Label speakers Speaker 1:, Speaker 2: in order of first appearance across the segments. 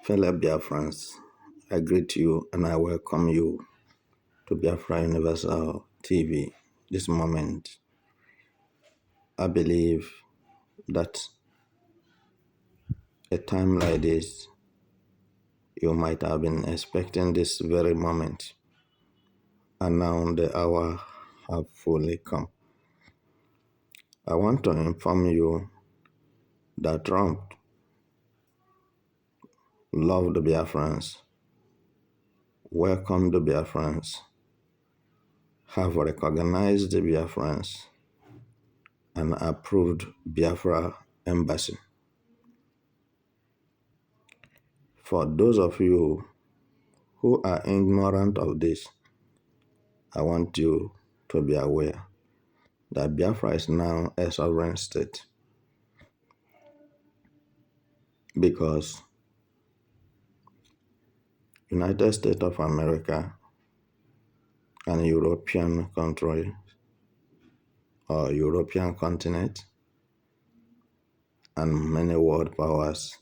Speaker 1: Fellow Biafrans, I greet you and I welcome you to Biafra Universal TV. This moment, I believe that a time like this, you might have been expecting this very moment, and now the hour have fully come. I want to inform you that Trump loved the Biafrans, welcomed the Biafrans, have recognized the Biafrans, and approved Biafra embassy. For those of you who are ignorant of this, I want you to be aware that Biafra is now a sovereign state because United States of America and European country or European continent and many world powers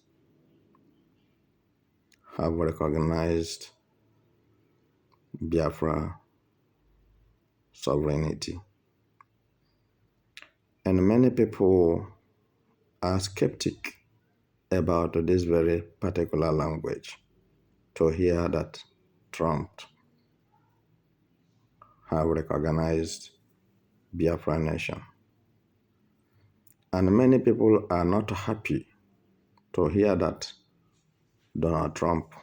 Speaker 1: have recognized Biafra sovereignty. And many people are skeptic about this very particular language to hear that Trump have recognized Biafra nation. And many people are not happy to hear that Donald Trump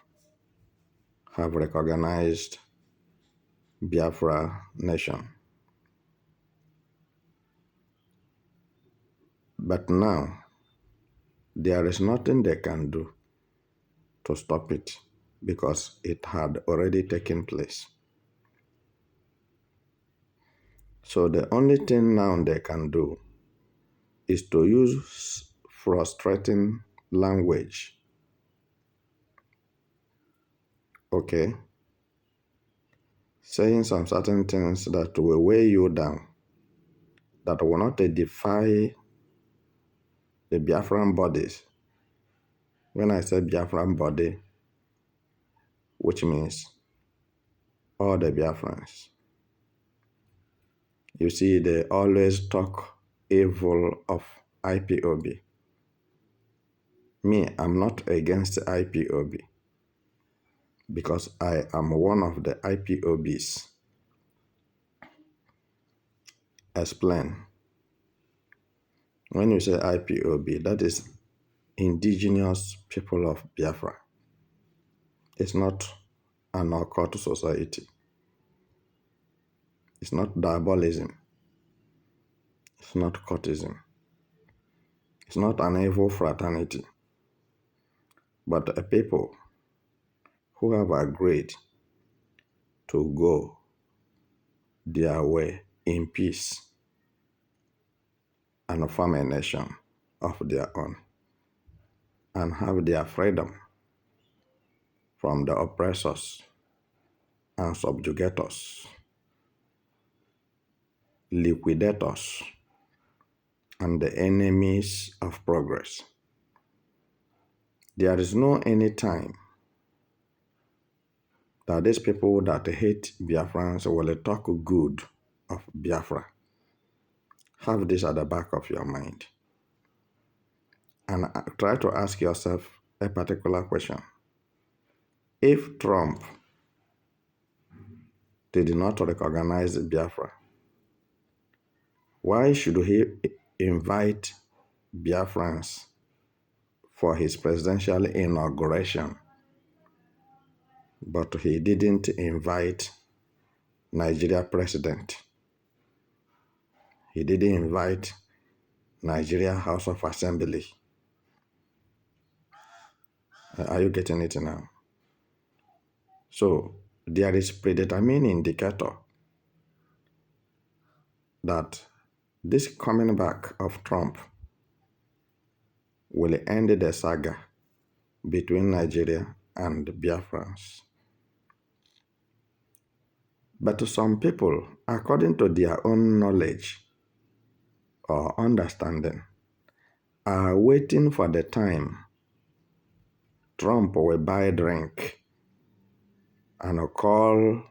Speaker 1: have recognized Biafra nation. But now, there is nothing they can do to stop it because it had already taken place. So the only thing now they can do is to use frustrating language. Okay? Saying some certain things that will weigh you down, that will not defy the Biafran bodies. When I say Biafran body, which means all the Biafrans. You see, they always talk evil of IPOB. Me, I'm not against IPOB because I am one of the IPOBs. Explain. When you say IPOB, that is indigenous people of Biafra. It's not an occult society. It's not diabolism. It's not cultism. It's not an evil fraternity. But a people who have agreed to go their way in peace and form a nation of their own and have their freedom from the oppressors and subjugators, liquidators, and the enemies of progress. There is no any time that these people that hate Biafrans will talk good of Biafra. Have this at the back of your mind. And try to ask yourself a particular question. If Trump did not recognize Biafra, why should he invite Biafrans for his presidential inauguration, but he didn't invite Nigeria president? He didn't invite Nigeria House of Assembly. Are you getting it now? So there is predetermined indicator that this coming back of Trump will end the saga between Nigeria and Biafrans. But some people, according to their own knowledge or understanding, are waiting for the time Trump will buy a drink and call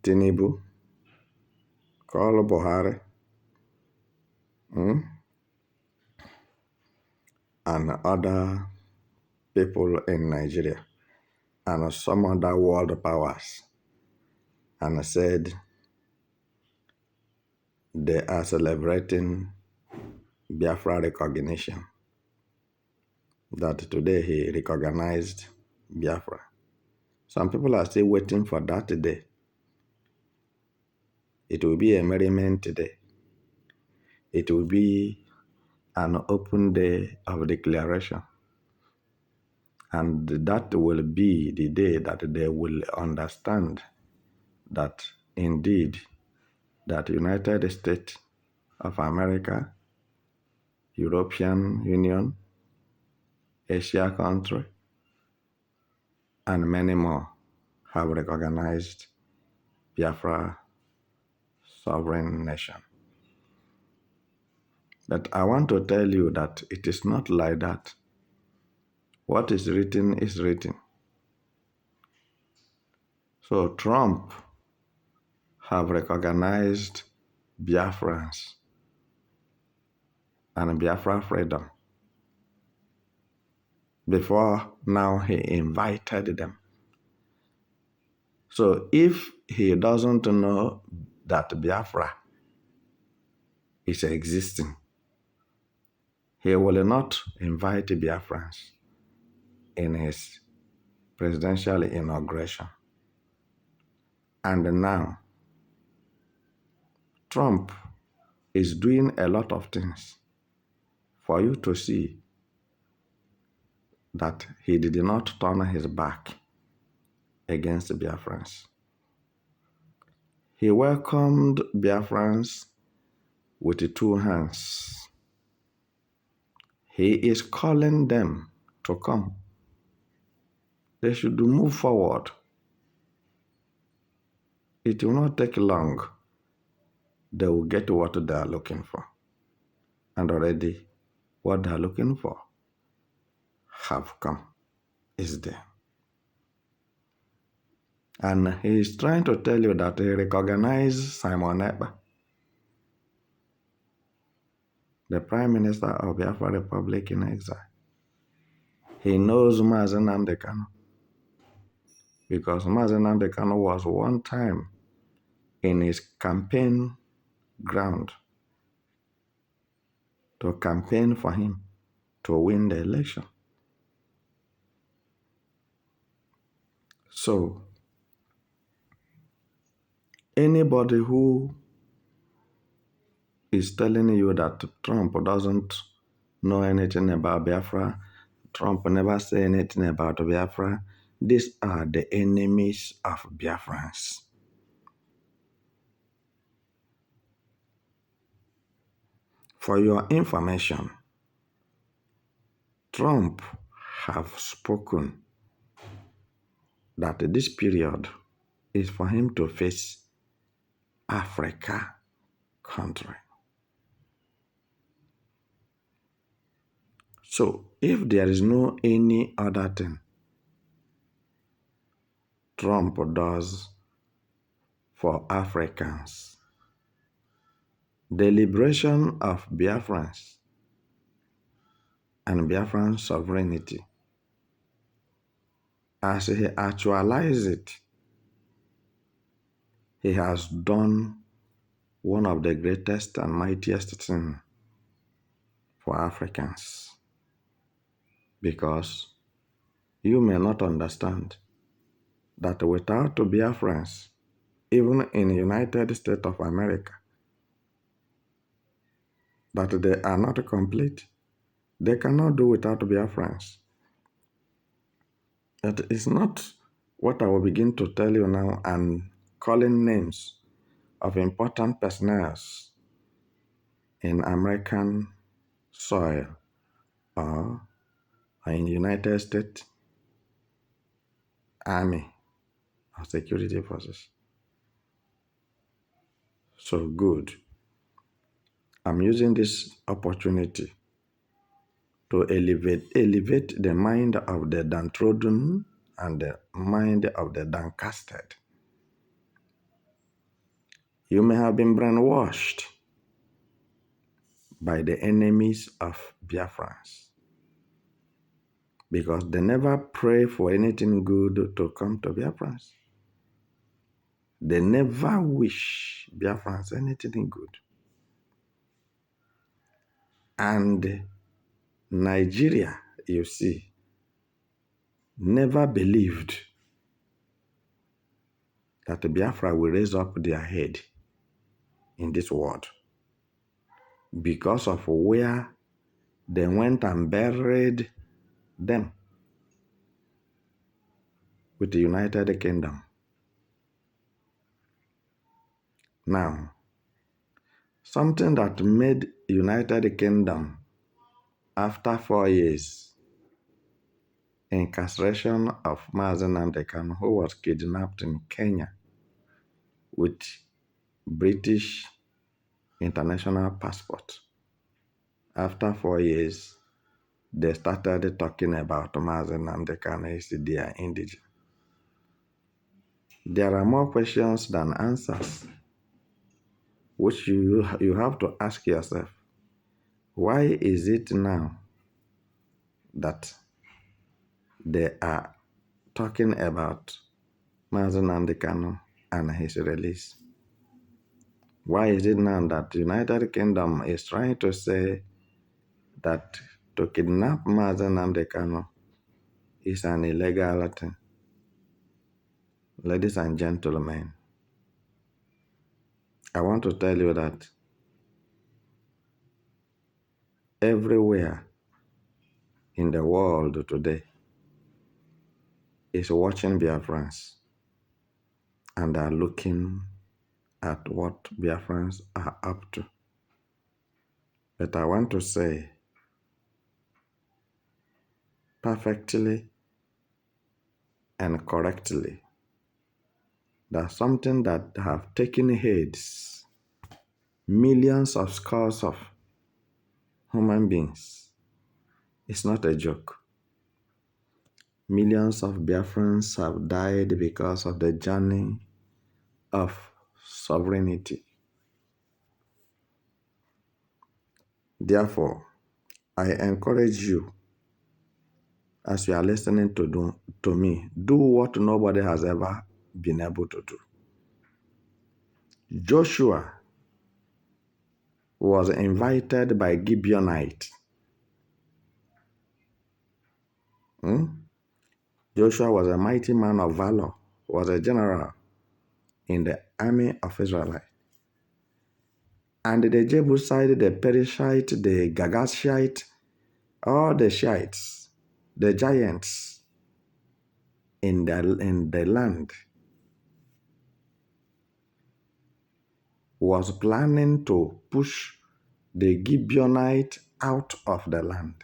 Speaker 1: Tinubu, call Buhari, and other people in Nigeria and some other world powers, and said they are celebrating Biafra recognition, that today he recognized Biafra. Some people are still waiting for that day. It will be a merriment day. It will be an open day of declaration. And that will be the day that they will understand that indeed that United States of America, European Union, Asia country, and many more have recognized Biafra sovereign nation. But I want to tell you that it is not like that. What is written is written. So Trump have recognized Biafrans and Biafra freedom. Before now, he invited them. So if he doesn't know that Biafra is existing, he will not invite Biafrans in his presidential inauguration. And now, Trump is doing a lot of things for you to see that he did not turn his back against Biafrans. He welcomed Biafrans with two hands. He is calling them to come. They should move forward. It will not take long. They will get what they are looking for. And already what they are looking for have come, is there. And he is trying to tell you that he recognizes Simon Ekpa, the Prime Minister of Biafra Republic in exile. He knows Mazi Nnamdi Kanu because Mazi Nnamdi Kanu was one time in his campaign ground to campaign for him to win the election. So, anybody who is telling you that Trump doesn't know anything about Biafra, Trump never say anything about Biafra, these are the enemies of Biafrans. For your information, Trump have spoken that this period is for him to face Africa country. So if there is no any other thing Trump does for Africans, the liberation of Biafrans and Biafran sovereignty, as he actualizes it, he has done one of the greatest and mightiest things for Africans. Because you may not understand that without Biafrans, even in the United States of America, that they are not complete. They cannot do without Biafrans. That is not what I will begin to tell you now and calling names of important personnel in American soil or in the United States Army or security forces. So good. I'm using this opportunity to elevate the mind of the downtrodden and the mind of the downcasted. You may have been brainwashed by the enemies of Biafrans because they never pray for anything good to come to Biafrans. They never wish Biafrans anything good. And Nigeria, you see, never believed that Biafra will raise up their head in this world because of where they went and buried them with the United Kingdom. Now, something that made United Kingdom after 4 years incarceration of Mazi Nnamdi Kanu, who was kidnapped in Kenya with British international passport. After 4 years, they started talking about Mazi Nnamdi Kanu is their indigent. There are more questions than answers, which you have to ask yourself. Why is it now that they are talking about Mazi Nnamdi Kanu and his release? Why is it now that the United Kingdom is trying to say that to kidnap Mazi Nnamdi Kanu is an illegal thing? Ladies and gentlemen, I want to tell you that everywhere in the world today is watching Biafrans and are looking at what Biafrans are up to. But I want to say perfectly and correctly that something that have taken heads, millions of scores of human beings, is not a joke. Millions of Biafrans have died because of the journey of sovereignty. Therefore, I encourage you, as you are listening to me, do what nobody has ever been able to do. Joshua was invited by Gibeonites. Joshua was a mighty man of valor, was a general in the army of Israel. And the Jebusite, the Perishite, the Gagashite, all the Shites, the giants in the land, was planning to push the Gibeonite out of the land.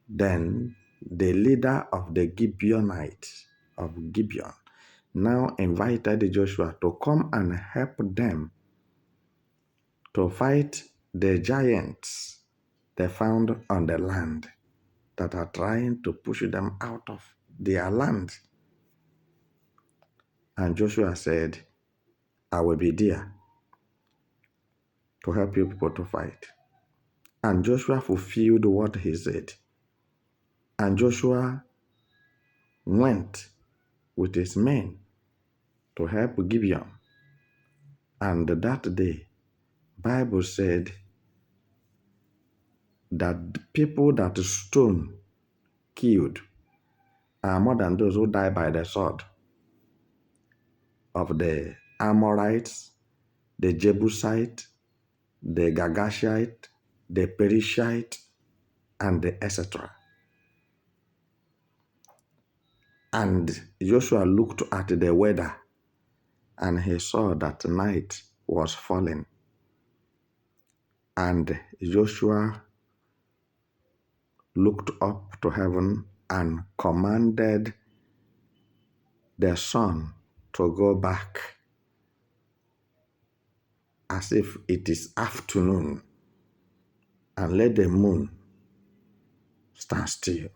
Speaker 1: Then the leader of the Gibeonites of Gibeon now invited Joshua to come and help them to fight the giants they found on the land that are trying to push them out of their land. And Joshua said, I will be there to help you people to fight. And Joshua fulfilled what he said. And Joshua went with his men to help Gibeon. And that day, Bible said that the people that stone killed are more than those who died by the sword of the Amorites, the Jebusite, the Gagashite, the Perishite, and the etc. And Joshua looked at the weather and he saw that night was falling. And Joshua looked up to heaven and commanded the sun to go back as if it is afternoon, and let the moon stand still.